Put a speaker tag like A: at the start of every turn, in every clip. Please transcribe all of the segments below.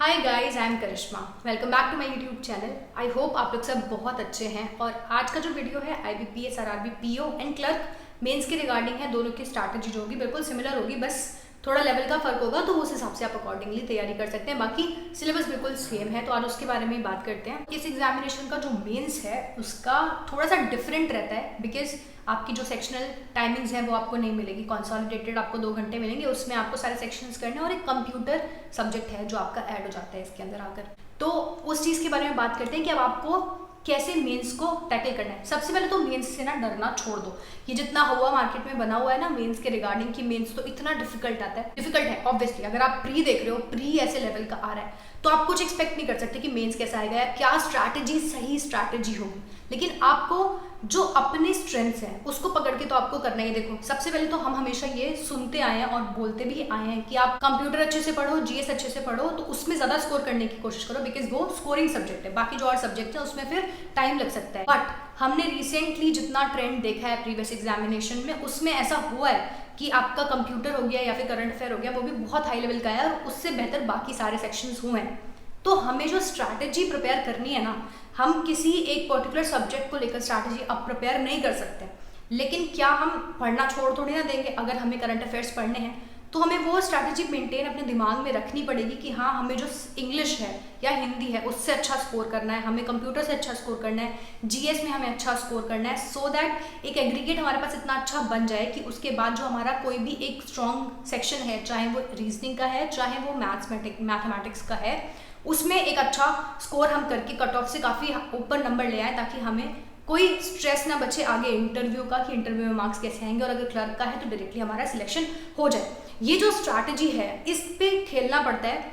A: Hi guys, I am Karishma. Welcome back to my YouTube channel. I hope आप लोग सब बहुत अच्छे हैं। और आज का जो वीडियो है IBPS RRB PO and clerk mains के रिगार्डिंग है। दोनों की स्ट्रैटेजी जो होगी बिल्कुल सिमिलर होगी, बस थोड़ा लेवल का फर्क होगा, तो उस हिसाब से आप अकॉर्डिंगली तैयारी कर सकते हैं। बाकी सिलेबस बिल्कुल सेम है, तो आज उसके बारे में बात करते हैं। इस एग्जामिनेशन का जो मेंस है उसका थोड़ा सा डिफरेंट रहता है, बिकॉज आपकी जो सेक्शनल टाइमिंग्स हैं वो आपको नहीं मिलेगी। कंसोलिडेटेड आपको 2 घंटे मिलेंगे, उसमें आपको सारे सेक्शंस करने हैं और एक कंप्यूटर सब्जेक्ट है जो आपका ऐड हो जाता है इसके अंदर आकर। तो उस चीज़ के बारे में बात करते हैं कि अब आपको कैसे मेंस को टैकल करना है। सबसे पहले तो मेंस से ना डरना छोड़ दो। ये जितना हुआ मार्केट में बना हुआ है ना मेंस के रिगार्डिंग कि मेंस तो इतना डिफिकल्ट आता है, डिफिकल्ट है ऑब्वियसली। अगर आप प्री देख रहे हो, प्री ऐसे लेवल का आ रहा है, तो आप कुछ एक्सपेक्ट नहीं कर सकते कि मेंस कैसा आएगा या क्या स्ट्रैटेजी सही स्ट्रैटेजी होगी। लेकिन आपको जो अपने स्ट्रेंथ्स हैं उसको पकड़ के तो आपको करना ही। देखो, सबसे पहले तो हम हमेशा ये सुनते आए हैं और बोलते भी आए हैं कि आप कंप्यूटर अच्छे से पढ़ो, GS अच्छे से पढ़ो, तो उसमें ज्यादा स्कोर करने की कोशिश करो, बिकॉज वो स्कोरिंग सब्जेक्ट है। बाकी जो और सब्जेक्ट है उसमें फिर टाइम लग सकता है। बट हमने रिसेंटली जितना ट्रेंड देखा है प्रीवियस एग्जामिनेशन में, उसमें ऐसा हुआ है कि आपका कंप्यूटर हो गया या फिर करंट अफेयर हो गया, वो भी बहुत हाई लेवल का है और उससे बेहतर बाकी सारे सेक्शंस हुए हैं। तो हमें जो स्ट्रैटेजी प्रिपेयर करनी है ना, हम किसी एक पर्टिकुलर सब्जेक्ट को लेकर स्ट्रैटेजी अब प्रिपेयर नहीं कर सकते। लेकिन क्या हम पढ़ना छोड़ थोड़ी ना देंगे। अगर हमें करंट अफेयर्स पढ़ने हैं तो हमें वो स्ट्रैटेजी मेंटेन अपने दिमाग में रखनी पड़ेगी कि हाँ, हमें जो इंग्लिश है या हिंदी है उससे अच्छा स्कोर करना है, हमें कंप्यूटर से अच्छा स्कोर करना है, GS में हमें अच्छा स्कोर करना है, सो दैट एक एग्रीगेट हमारे पास इतना अच्छा बन जाए कि उसके बाद जो हमारा कोई भी एक स्ट्रॉन्ग सेक्शन है, चाहे वो रीजनिंग का है, चाहे वो मैथमेटिक्स का है, उसमें एक अच्छा स्कोर हम करके कट ऑफ से काफ़ी ऊपर नंबर ले आए, ताकि हमें कोई स्ट्रेस ना बचे आगे इंटरव्यू का कि इंटरव्यू में मार्क्स कैसे आएंगे। और अगर क्लर्क का है तो डायरेक्टली हमारा सिलेक्शन हो जाए। ये जो स्ट्रैटेजी है इस पे खेलना पड़ता है,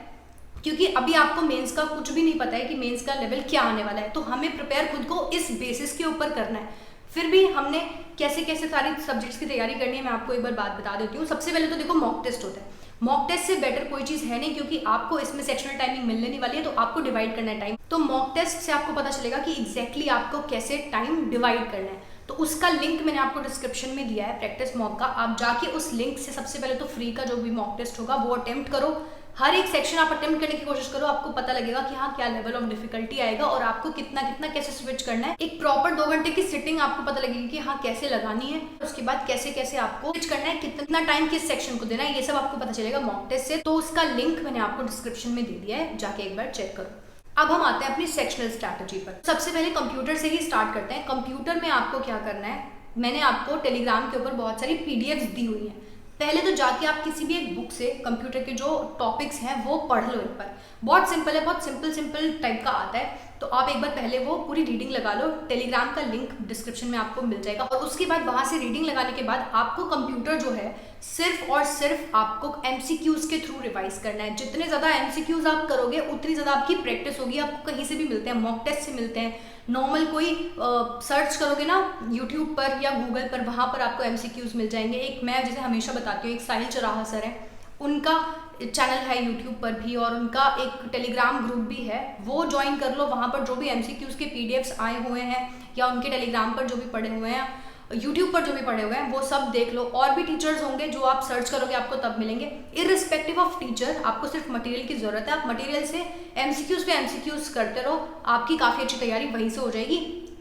A: क्योंकि अभी आपको मेंस का कुछ भी नहीं पता है कि मेंस का लेवल क्या आने वाला है। तो हमें प्रिपेयर खुद को इस बेसिस के ऊपर करना है। फिर भी हमने कैसे कैसे सारी सब्जेक्ट्स की तैयारी करनी है, मैं आपको एक बार बात बता देती हूँ। सबसे पहले तो देखो, मॉक टेस्ट होता है। मॉक टेस्ट से बेटर कोई चीज़ है नहीं, क्योंकि आपको इसमें सेक्शनल टाइमिंग मिलने नहीं वाली है, तो आपको डिवाइड करना है टाइम। तो मॉक टेस्ट से आपको पता चलेगा कि एग्जैक्टली आपको कैसे टाइम डिवाइड करना है। तो उसका लिंक मैंने आपको डिस्क्रिप्शन में दिया है, प्रैक्टिस मॉक का। आप जाके उस लिंक से सबसे पहले तो फ्री का जो भी मॉक टेस्ट होगा वो अटेम्प्ट करो। हर एक सेक्शन आप अटेम्प्ट करने की कोशिश करो, आपको पता लगेगा कि हाँ, क्या लेवल ऑफ डिफिकल्टी आएगा और आपको कितना कितना कैसे स्विच करना है। एक प्रॉपर 2 घंटे की सिटिंग आपको पता लगेगी कि हाँ, कैसे लगानी है, उसके बाद कैसे कैसे आपको स्विच करना है, कितना टाइम किस सेक्शन को देना है, ये सब आपको पता चलेगा मॉक टेस्ट से। तो उसका लिंक मैंने आपको डिस्क्रिप्शन में दे दिया है, जाके एक बार चेक करो। अब हम आते हैं अपनी सेक्शनल स्ट्रैटेजी पर। सबसे पहले कंप्यूटर से ही स्टार्ट करते हैं। कंप्यूटर में आपको क्या करना है, मैंने आपको टेलीग्राम के ऊपर बहुत सारी PDFs दी हुई हैं। पहले तो जाके आप किसी भी एक बुक से कंप्यूटर के जो टॉपिक्स हैं वो पढ़ लो एक बार। बहुत सिंपल है, बहुत सिंपल टाइप का आता है, तो आप एक बार पहले वो पूरी रीडिंग लगा लो। टेलीग्राम का लिंक डिस्क्रिप्शन में आपको मिल जाएगा। और उसके बाद वहाँ से रीडिंग लगाने के बाद आपको कंप्यूटर जो है सिर्फ और सिर्फ आपको MCQs के थ्रू रिवाइज करना है। जितने ज़्यादा MCQs आप करोगे उतनी ज़्यादा आपकी प्रैक्टिस होगी। आपको कहीं से भी मिलते हैं, मॉक टेस्ट से मिलते हैं, नॉर्मल कोई सर्च करोगे ना यूट्यूब पर या गूगल पर, वहाँ पर आपको MCQs मिल जाएंगे। एक मैं जैसे हमेशा बताती हूँ, एक साहिल चराहा सर है, उनका चैनल है यूट्यूब पर भी और उनका एक टेलीग्राम ग्रुप भी है, वो ज्वाइन कर लो। वहाँ पर जो भी MCQs के PDFs आए हुए हैं या उनके टेलीग्राम पर जो भी पड़े हुए हैं, यूट्यूब पर जो भी पढ़े हुए हैं, वो सब देख लो। और भी टीचर्स होंगे जो आप सर्च करोगे आपको तब मिलेंगे। इररिस्पेक्टिव ऑफ टीचर, आपको सिर्फ मटेरियल की जरूरत है। आप मटेरियल से MCQs पे MCQs करते रहो, आपकी काफ़ी अच्छी तैयारी वहीं से हो जाएगी।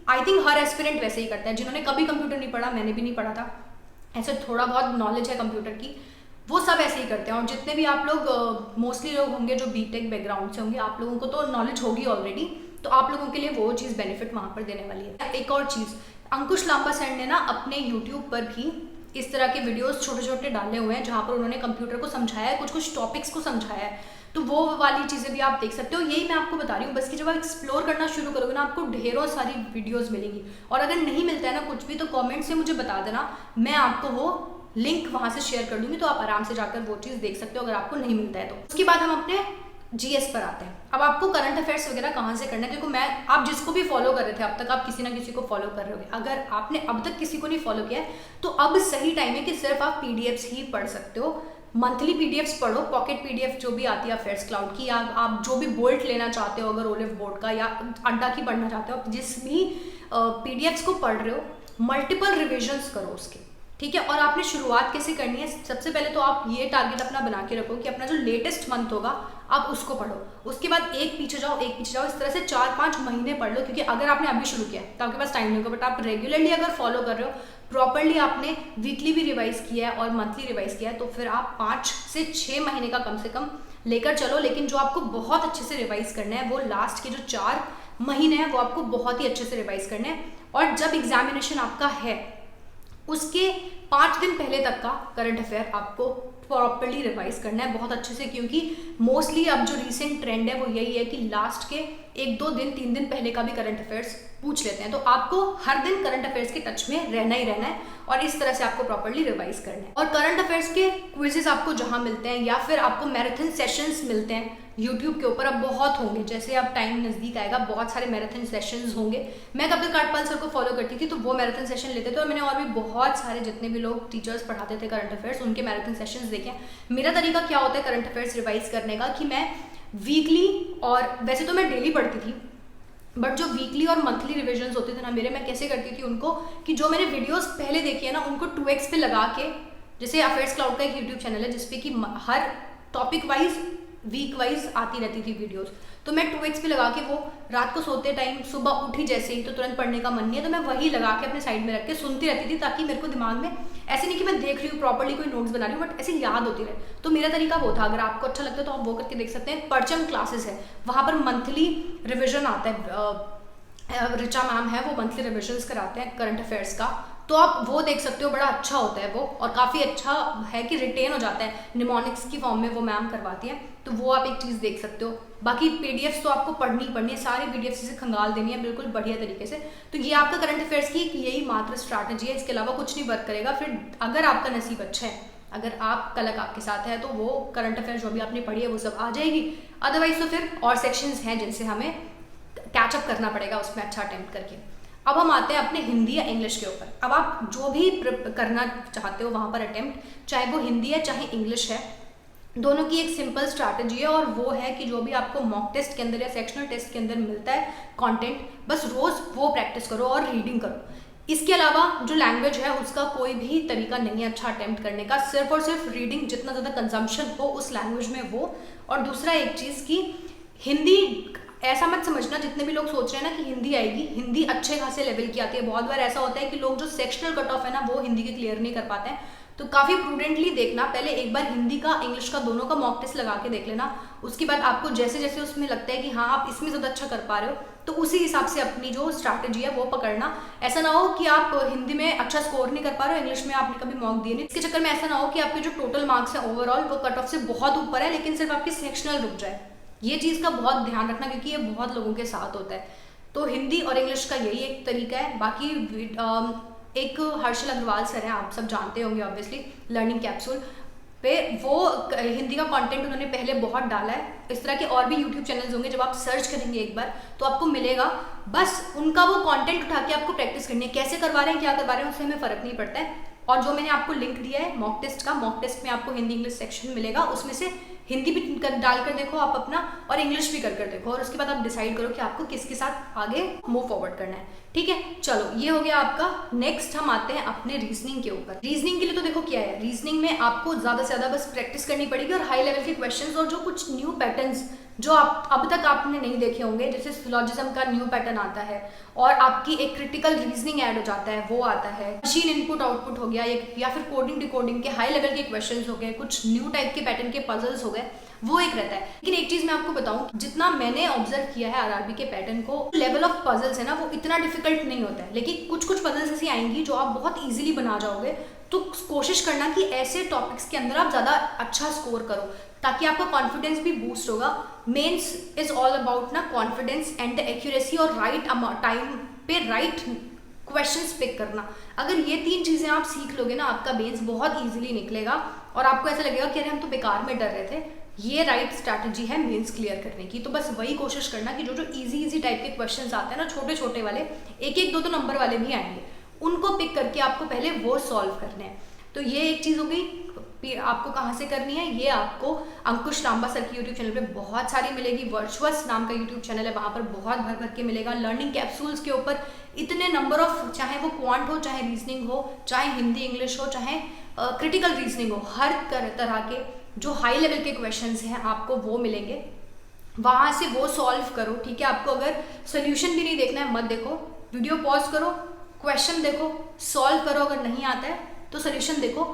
A: आई थिंक हर एस्पिरेंट वैसे ही करता है। जिन्होंने कभी कंप्यूटर नहीं पढ़ा, मैंने भी नहीं पढ़ा था, ऐसे थोड़ा बहुत नॉलेज है कंप्यूटर की, वो सब ऐसे ही करते हैं। और जितने भी आप लोग मोस्टली लोग होंगे जो BTech बैकग्राउंड से होंगे, आप लोगों को तो नॉलेज होगी ऑलरेडी, तो आप लोगों के लिए वो चीज़ बेनिफिट वहाँ पर देने वाली है। एक और चीज़, अंकुश लांबा सर ने ना अपने यूट्यूब पर भी इस तरह के वीडियोस छोटे छोटे डाले हुए हैं, जहाँ पर उन्होंने कंप्यूटर को समझाया है, कुछ कुछ टॉपिक्स को समझाया है। तो वो वाली चीज़ें भी आप देख सकते हो। यही मैं आपको बता रही हूँ बस कि जब आप एक्सप्लोर करना शुरू करोगे ना, आपको ढेरों सारी वीडियोस मिलेंगी। और अगर नहीं मिलता है ना कुछ भी, तो कमेंट से मुझे बता देना, मैं आपको वो लिंक वहाँ से शेयर कर दूंगी, तो आप आराम से जाकर वो चीज़ देख सकते हो अगर आपको नहीं मिलता है तो। उसके बाद हम अपने GS पर आते हैं। अब आपको करंट अफेयर्स वगैरह कहाँ से करना है। देखो, आप जिसको भी फॉलो कर रहे थे अब तक, आप किसी ना किसी को फॉलो कर रहे होगे। अगर आपने अब तक किसी को नहीं फॉलो किया है तो अब सही टाइम है कि सिर्फ आप PDFs ही पढ़ सकते हो। मंथली PDFs पढ़ो, पॉकेट PDF जो भी आती है अफेयर्स क्लाउड की, या आप जो भी बोल्ट लेना चाहते हो, अगर ओलिव बोर्ड का या अड्डा की पढ़ना चाहते हो, जिस भी PDFs को पढ़ रहे हो, मल्टीपल रिविजन्स करो उसके, ठीक है। और आपने शुरुआत कैसे करनी है, सबसे पहले तो आप ये टारगेट अपना बना के रखो कि अपना जो लेटेस्ट मंथ होगा आप उसको पढ़ो। उसके बाद एक पीछे जाओ, इस तरह से 4-5 महीने पढ़ लो, क्योंकि अगर आपने अभी शुरू किया तो आपके पास टाइम नहीं होगा। बट आप रेगुलरली अगर फॉलो कर रहे हो, प्रॉपरली आपने वीकली भी रिवाइज किया है और मंथली रिवाइज किया है, तो फिर आप 5 से 6 महीने का कम से कम लेकर चलो। लेकिन जो आपको बहुत अच्छे से रिवाइज करना है, वो लास्ट के जो 4 महीने हैं वो आपको बहुत ही अच्छे से रिवाइज करने हैं। और जब एग्जामिनेशन आपका है, उसके 5 दिन पहले तक का करंट अफेयर आपको प्रॉपरली रिवाइज करना है बहुत अच्छे से, क्योंकि मोस्टली अब जो रिसेंट ट्रेंड है वो यही है कि लास्ट के 1-2 दिन 3 दिन पहले का भी करंट अफेयर्स पूछ लेते हैं। तो आपको हर दिन करंट अफेयर्स के टच में रहना ही रहना है और इस तरह से आपको प्रॉपरली रिवाइज करना है। और करंट अफेयर्स के क्विजेस आपको जहां मिलते हैं या फिर आपको मैराथन सेशंस मिलते हैं यूट्यूब के ऊपर, अब बहुत होंगे। जैसे अब टाइम नजदीक आएगा, बहुत सारे मैराथन सेशंस होंगे। मैं कपिल काटपाल सर को फॉलो करती थी, तो वो मैराथन सेशन लेते थे और मैंने और भी बहुत सारे जितने भी लोग टीचर्स पढ़ाते थे करंट अफेयर्स, उनके मैराथन सेशंस देखे। मेरा तरीका क्या होता है करंट अफेयर्स रिवाइज करने का, कि मैं वीकली, और वैसे तो मैं डेली पढ़ती थी, बट जो वीकली और मंथली रिविजन्स होते थे ना मेरे, मैं कैसे करती थी उनको, कि जो मैंने वीडियोस पहले देखी है ना उनको 2x पे लगा के, जैसे अफेयर्स क्लाउड का एक यूट्यूब चैनल है जिसपे कि हर टॉपिक वाइज वीक वाइज आती रहती थी वीडियोस, तो मैं 2x पे लगा के, वो रात को सोते टाइम सुबह उठी जैसे ही तो तुरंत पढ़ने का मन नहीं है तो मैं वही लगा के अपने साइड में रख के सुनती रहती थी, ताकि मेरे को दिमाग में ऐसे नहीं कि मैं देख रही हूँ प्रॉपर्ली कोई नोट्स बना रही हूँ, बट ऐसे याद होती रहे। तो मेरा तरीका वो था। अगर आपको अच्छा लगता है तो आप वो करके देख सकते हैं। परचम क्लासेस है, वहाँ पर मंथली रिविजन आता है, रिचा मैम है, वो मंथली रिविजन्स कराते हैं करंट अफेयर्स का, तो आप वो देख सकते हो। बड़ा अच्छा होता है वो, और काफ़ी अच्छा है कि रिटेन हो जाता है, निमोनिक्स की फॉर्म में वो मैम करवाती है, तो वो आप एक चीज़ देख सकते हो। बाकी पीडीएफ्स तो आपको पढ़नी ही पढ़नी है, सारी पीडीएफ्स से खंगाल देनी है बिल्कुल बढ़िया तरीके से। तो ये आपका करंट अफेयर्स की यही मात्र स्ट्रैटेजी है, इसके अलावा कुछ नहीं वर्क करेगा। फिर अगर आपका नसीब अच्छा है, अगर आप कलक आपके साथ है, तो वो करंट अफेयर्स जो भी आपने पढ़ी है वो सब आ जाएगी। अदरवाइज तो फिर और सेक्शंस हैं जिनसे हमें कैचअप करना पड़ेगा उसमें अच्छा अटेम्प्ट करके। अब हम आते हैं अपने हिंदी या इंग्लिश के ऊपर। अब आप जो भी करना चाहते हो वहाँ पर अटेम्प्ट, चाहे वो हिंदी है चाहे इंग्लिश है, दोनों की एक सिंपल स्ट्रैटेजी है, और वो है कि जो भी आपको मॉक टेस्ट के अंदर या सेक्शनल टेस्ट के अंदर मिलता है कंटेंट, बस रोज वो प्रैक्टिस करो और रीडिंग करो। इसके अलावा जो लैंग्वेज है उसका कोई भी तरीका नहीं है अच्छा अटेम्प्ट करने का, सिर्फ और सिर्फ रीडिंग, जितना ज़्यादा कंजम्पशन हो उस लैंग्वेज में वो। और दूसरा एक चीज़ की हिंदी ऐसा मत समझना, जितने भी लोग सोच रहे हैं ना कि हिंदी आएगी, हिंदी अच्छे खासे लेवल की आती है। बहुत बार ऐसा होता है कि लोग जो सेक्शनल कट ऑफ है ना वो हिंदी के क्लियर नहीं कर पाते हैं, तो काफ़ी प्रूडेंटली देखना, पहले एक बार हिंदी का इंग्लिश का दोनों का मॉक टेस्ट लगा के देख लेना। उसके बाद आपको जैसे जैसे उसमें लगता है कि हाँ आप इसमें ज़्यादा अच्छा कर पा रहे हो, तो उसी हिसाब से अपनी जो स्ट्रैटेजी है वो पकड़ना। ऐसा ना हो कि आप हिंदी में अच्छा स्कोर नहीं कर पा रहे हो, इंग्लिश में आपने कभी मॉक दिए नहीं, इसके चक्कर में ऐसा ना हो कि आपके जो टोटल मार्क्स है ओवरऑल वो कट ऑफ से बहुत ऊपर है, लेकिन सिर्फ आपकी सेक्शनल रुक जाए। ये चीज़ का बहुत ध्यान रखना, क्योंकि ये बहुत लोगों के साथ होता है। तो हिंदी और इंग्लिश का यही एक तरीका है। बाकी एक हर्षल अग्रवाल सर हैं, आप सब जानते होंगे ऑब्वियसली, लर्निंग कैप्सूल पे वो हिंदी का कंटेंट उन्होंने पहले बहुत डाला है। इस तरह के और भी यूट्यूब चैनल्स होंगे, जब आप सर्च करेंगे एक बार तो आपको मिलेगा। बस उनका वो कंटेंट उठा के आपको प्रैक्टिस करनी है, कैसे करवा रहे हैं क्या करवा रहे हैं उससे हमें फ़र्क नहीं पड़ता है। और जो मैंने आपको लिंक दिया है मॉक टेस्ट का, मॉक टेस्ट में आपको हिंदी इंग्लिश सेक्शन मिलेगा, उसमें से हिंदी भी डाल कर देखो आप अपना, और इंग्लिश भी कर देखो, और उसके बाद आप डिसाइड करो कि आपको किसके साथ आगे मूव फॉरवर्ड करना है। ठीक है, चलो ये हो गया आपका। नेक्स्ट हम आते हैं अपने रीजनिंग के ऊपर। रीजनिंग के लिए तो देखो क्या है, रीजनिंग में आपको ज़्यादा से ज़्यादा बस प्रैक्टिस करनी पड़ेगी, और हाई लेवल के क्वेश्चंस और जो कुछ न्यू पैटर्न्स जो आप अब तक आपने नहीं देखे होंगे, जैसे सिलोजिज्म का न्यू पैटर्न आता है, और आपकी एक क्रिटिकल रीजनिंग ऐड हो जाता है, वो आता है। मशीन इनपुट आउटपुट हो गया, या फिर कोडिंग डिकोडिंग के हाई लेवल के क्वेश्चंस हो गए, कुछ न्यू टाइप के पैटर्न के पजल्स हो गए, वो एक रहता है। लेकिन एक चीज मैं आपको बताऊं, जितना मैंने ऑब्जर्व किया है आरआरबी के पैटर्न को, लेवल ऑफ पजल्स है ना वो इतना डिफिकल्ट नहीं होता है, लेकिन कुछ कुछ पजल्स ऐसी आएंगी जो आप बहुत इजीली बना जाओगे। तो कोशिश करना कि ऐसे टॉपिक्स के अंदर आप ज़्यादा अच्छा स्कोर करो, ताकि आपका कॉन्फिडेंस भी बूस्ट होगा। मेंस इज ऑल अबाउट ना कॉन्फिडेंस एंड द एक्यूरेसी, और राइट टाइम पे राइट क्वेश्चंस पिक करना। अगर ये 3 चीज़ें आप सीख लोगे ना, आपका मेंस बहुत इजीली निकलेगा, और आपको ऐसा लगेगा कि अरे हम तो बेकार में डर रहे थे। ये राइट स्ट्रैटेजी है मेंस क्लियर करने की। तो बस वही कोशिश करना कि जो जो इजी टाइप के क्वेश्चंस आते हैं ना, छोटे छोटे वाले, 1-1, 2-2 नंबर वाले भी आएंगे, उनको पिक करके आपको पहले वो सॉल्व करने हैं। तो ये एक चीज़ हो गई। आपको कहाँ से करनी है, ये आपको अंकुश लांबा सर की यूट्यूब चैनल पे बहुत सारी मिलेगी। वर्चुअस नाम का यूट्यूब चैनल है, वहाँ पर बहुत भर भर के मिलेगा। लर्निंग कैप्सूल्स के ऊपर इतने नंबर ऑफ, चाहे वो क्वांट हो, चाहे रीजनिंग हो, चाहे हिंदी इंग्लिश हो, चाहे क्रिटिकल रीजनिंग हो, हर तरह के जो हाई लेवल के क्वेश्चंस हैं आपको वो मिलेंगे, वहाँ से वो सॉल्व करो, ठीक है। आपको अगर सोल्यूशन भी नहीं देखना है मत देखो, वीडियो पॉज करो, क्वेश्चन देखो, सॉल्व करो, अगर नहीं आता है तो सोल्यूशन देखो,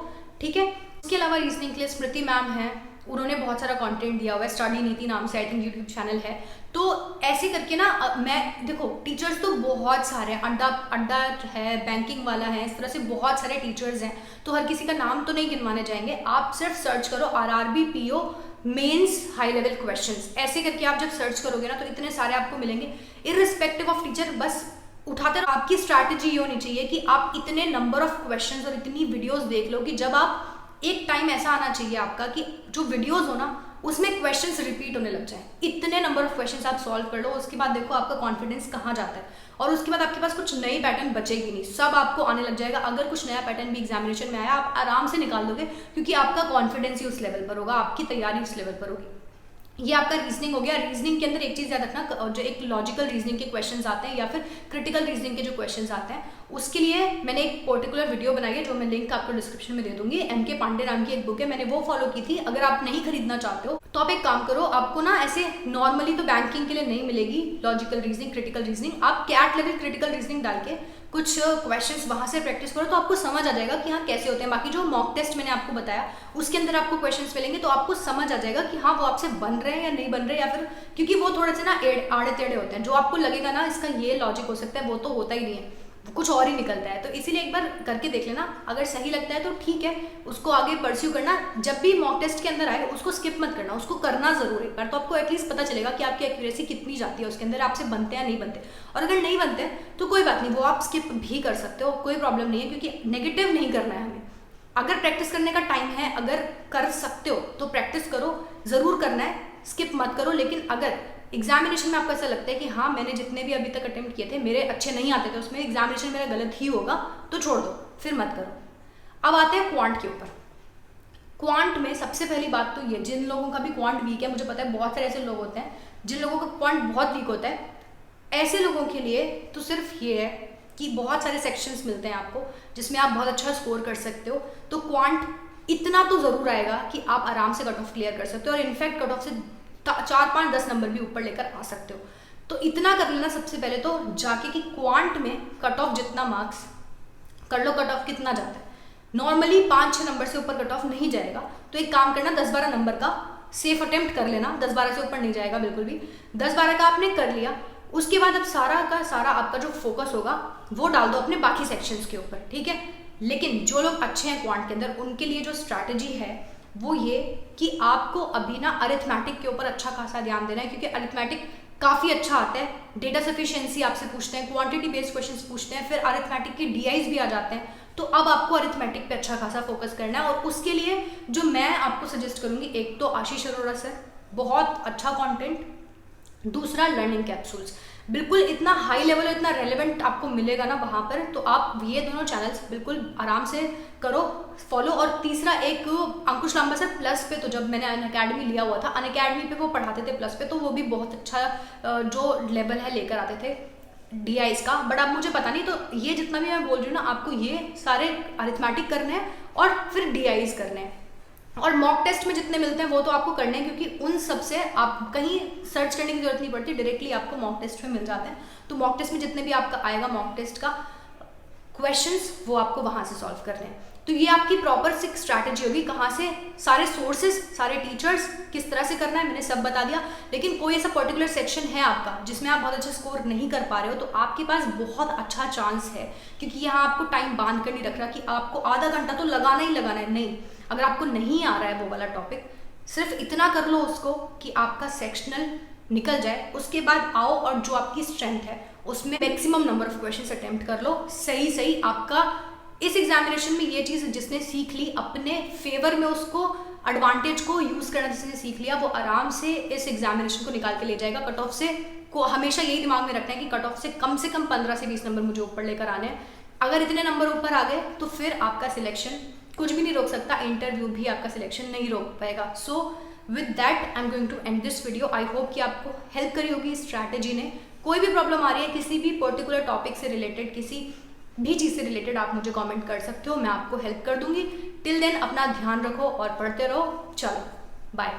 A: ठीक है। उसके अलावा रीजनिंग के लिए स्मृति मैम है, उन्होंने बहुत सारा कंटेंट दिया हुआ है, स्टडी नीति नाम से आई थिंक यूट्यूब चैनल है। तो ऐसे करके ना मैं देखो टीचर्स तो बहुत सारे हैं, अड्डा है, बैंकिंग वाला है, इस तरह से बहुत सारे टीचर्स हैं, तो हर किसी का नाम तो नहीं गिनवाने जाएंगे। आप सिर्फ सर्च करो RRB PO mains high level questions, ऐसे करके आप जब सर्च करोगे ना तो इतने सारे आपको मिलेंगे इररिस्पेक्टिव ऑफ टीचर। बस उठाते रहो। आपकी स्ट्रैटेजी ये होनी चाहिए कि आप इतने नंबर ऑफ क्वेश्चंस और इतनी वीडियोस देख लो कि जब आप एक टाइम ऐसा आना चाहिए आपका कि जो वीडियोस हो ना उसमें क्वेश्चंस रिपीट होने लग जाए। इतने नंबर ऑफ क्वेश्चंस आप सॉल्व कर लो, उसके बाद देखो आपका कॉन्फिडेंस कहाँ जाता है, और उसके बाद आपके पास कुछ नई पैटर्न बचेगी नहीं, सब आपको आने लग जाएगा। अगर कुछ नया पैटर्न भी एग्जामिनेशन में आया आप आराम से निकाल दोगे, क्योंकि आपका कॉन्फिडेंस ही उस लेवल पर होगा, आपकी तैयारी उस लेवल पर होगी। ये आपका रीजनिंग हो गया। रीजनिंग के अंदर एक चीज़ याद रखना, जो एक लॉजिकल रीजनिंग के क्वेश्चंस आते हैं या फिर क्रिटिकल रीजनिंग के जो क्वेश्चंस आते हैं, उसके लिए मैंने एक पर्टिकुलर वीडियो बनाई है, जो मैं लिंक आपको डिस्क्रिप्शन में दे दूंगी। एम.के. पांडे नाम की एक बुक है, मैंने वो फॉलो की थी। अगर आप नहीं खरीदना चाहते हो तो आप एक काम करो, आपको ना ऐसे नॉर्मली तो बैंकिंग के लिए नहीं मिलेगी लॉजिकल रीजनिंग, क्रिटिकल रीजनिंग, आप कैट लेवल क्रिटिकल रीजनिंग डाल के कुछ क्वेश्चंस वहां से प्रैक्टिस करो तो आपको समझ आ जाएगा कि हाँ कैसे होते हैं। बाकी जो मॉक टेस्ट मैंने आपको बताया उसके अंदर आपको क्वेश्चंस मिलेंगे, तो आपको समझ आ जाएगा कि हाँ वो आपसे बन रहे हैं या नहीं बन रहे, या फिर क्योंकि वो थोड़े से ना आड़े टेढ़े होते हैं, जो आपको लगेगा ना इसका ये लॉजिक हो सकता है, वो तो होता ही नहीं है, कुछ और ही निकलता है। तो इसीलिए एक बार करके देख लेना, अगर सही लगता है तो ठीक है, उसको आगे परस्यू करना। जब भी मॉक टेस्ट के अंदर आए उसको स्किप मत करना, उसको करना जरूर एक बार, तो आपको एटलीस्ट पता चलेगा कि आपकी एक्यूरेसी कितनी जाती है उसके अंदर, आपसे बनते हैं नहीं बनते। और अगर नहीं बनते तो कोई बात नहीं, वो आप स्किप भी कर सकते हो, कोई प्रॉब्लम नहीं है, क्योंकि नेगेटिव नहीं करना है हमें। अगर प्रैक्टिस करने का टाइम है, अगर कर सकते हो तो प्रैक्टिस करो, जरूर करना है, स्किप मत करो। लेकिन अगर एग्जामिनेशन में आपको ऐसा लगता है कि हाँ मैंने जितने भी अभी तक अटेम्प्ट किए थे मेरे अच्छे नहीं आते थे, उसमें एग्जामिनेशन मेरा गलत ही होगा, तो छोड़ दो, फिर मत करो। अब आते हैं क्वांट के ऊपर। क्वांट में सबसे पहली बात तो ये, जिन लोगों का भी क्वांट वीक है, मुझे पता है बहुत सारे ऐसे लोग होते हैं जिन लोगों का क्वांट बहुत वीक होता है, ऐसे लोगों के लिए तो सिर्फ ये है कि बहुत सारे सेक्शंस मिलते हैं आपको जिसमें आप बहुत अच्छा स्कोर कर सकते हो। तो क्वांट इतना तो जरूर आएगा कि आप आराम से कट ऑफ क्लियर कर सकते हो, और इनफैक्ट कट ऑफ से 4, 5, 10 नंबर भी ऊपर लेकर आ सकते हो। तो इतना कर लेना सबसे पहले तो जाके कि क्वांट में कट ऑफ जितना मार्क्स कर लो, कट ऑफ कितना जाता है। नॉर्मली 5-6 नंबर से ऊपर कट ऑफ नहीं जाएगा, तो एक काम करना 10-12 नंबर का सेफ अटेम्प्ट कर लेना, 10-12 से ऊपर नहीं जाएगा बिल्कुल भी। 10-12 का आपने कर लिया, उसके बाद अब सारा का सारा आपका जो फोकस होगा वो डाल दो अपने बाकी सेक्शंस के ऊपर, ठीक है। लेकिन जो लोग अच्छे हैं क्वांट के अंदर, उनके लिए जो स्ट्रैटेजी है वो ये कि आपको अभी ना अरिथमेटिक के ऊपर अच्छा खासा ध्यान देना है, क्योंकि अरिथमेटिक काफ़ी अच्छा आता है। डेटा सफिशिएंसी आपसे पूछते हैं, क्वांटिटी बेस्ड क्वेश्चंस पूछते हैं, फिर अरिथमेटिक के डीआईज भी आ जाते हैं। तो अब आपको अरिथमेटिक पे अच्छा खासा फोकस करना है, और उसके लिए जो मैं आपको सजेस्ट करूंगी, एक तो आशीष अरोड़ा सर, बहुत अच्छा कंटेंट, दूसरा लर्निंग कैप्सूल्स, बिल्कुल इतना हाई लेवल, इतना रेलेवेंट आपको मिलेगा ना वहाँ पर, तो आप ये दोनों चैनल्स बिल्कुल आराम से करो फॉलो। और तीसरा एक अंकुश लांबा सर प्लस पे, तो जब मैंने अनअकैडमी लिया हुआ था, अनअकैडमी पे वो पढ़ाते थे प्लस पे, तो वो भी बहुत अच्छा जो लेवल है लेकर आते थे डीआईज का। बट अब मुझे पता नहीं, तो ये जितना भी मैं बोल रही हूँ ना, आपको ये सारे अरिथमेटिक करने हैं और फिर डीआईज करने हैं, और मॉक टेस्ट में जितने मिलते हैं वो तो आपको करने हैं, क्योंकि उन सब से आप कहीं सर्च करने की जरूरत नहीं पड़ती, डायरेक्टली आपको मॉक टेस्ट में मिल जाते हैं। तो मॉक टेस्ट में जितने भी आपका आएगा मॉक टेस्ट का क्वेश्चंस, वो आपको वहां से सॉल्व करने हैं। तो ये आपकी प्रॉपर स्ट्रैटेजी होगी, कहाँ से सारे सोर्सेज, सारे टीचर्स, किस तरह से करना है, मैंने सब बता दिया। लेकिन कोई ऐसा पर्टिकुलर सेक्शन है आपका जिसमें आप बहुत अच्छा स्कोर नहीं कर पा रहे हो, तो आपके पास बहुत अच्छा चांस है, क्योंकि यहाँ आपको टाइम बांध कर नहीं रख रहा कि आपको आधा घंटा तो लगाना ही लगाना है। नहीं, अगर आपको नहीं आ रहा है वो वाला टॉपिक, सिर्फ इतना कर लो उसको कि आपका सेक्शनल निकल जाए, उसके बाद आओ और जो आपकी स्ट्रेंथ है उसमें maximum number of questions attempt कर लो। सही आपका इस एग्जामिनेशन में ये चीज़ जिसने सीख ली, अपने फेवर में उसको एडवांटेज को यूज़ करना जिसने सीख लिया, वो आराम से इस एग्जामिनेशन को निकाल के ले जाएगा। कट ऑफ से को हमेशा यही दिमाग में रखना है कि कट ऑफ से कम 15 से 20 नंबर मुझे ऊपर लेकर आने हैं। अगर इतने नंबर ऊपर आ गए तो फिर आपका सिलेक्शन कुछ भी नहीं रोक सकता, इंटरव्यू भी आपका सिलेक्शन नहीं रोक पाएगा। So with that I am going to end this video. I hope कि आपको हेल्प करी होगी इस स्ट्रैटेजी ने। कोई भी प्रॉब्लम आ रही है किसी भी पर्टिकुलर टॉपिक से रिलेटेड, किसी भी चीज़ से रिलेटेड, आप मुझे कमेंट कर सकते हो, मैं आपको हेल्प कर दूंगी। टिल देन अपना ध्यान रखो और पढ़ते रहो। चलो। बाय।